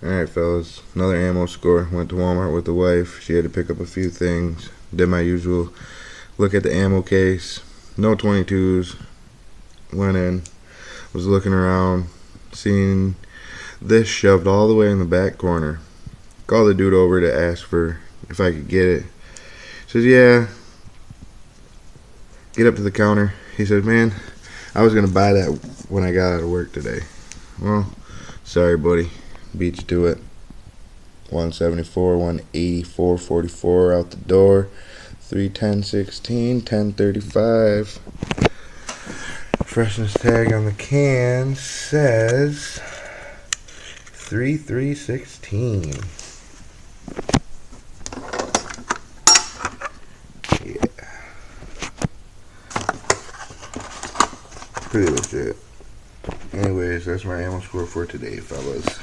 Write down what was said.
Alright, fellas, another ammo score. Went to Walmart with the wife. She had to pick up a few things. Did my usual look at the ammo case. No 22s. Went in. Was looking around. Seeing this shoved all the way in the back corner. Called the dude over to ask for if I could get it. Says, yeah. Get up to the counter. He says, man, I was going to buy that when I got out of work today. Well, sorry, buddy. Beat you to it. 174, 184, 44 out the door. 31016, 1035. Freshness tag on the can says 3316. Yeah. Pretty legit. Anyways, that's my ammo score for today, fellas.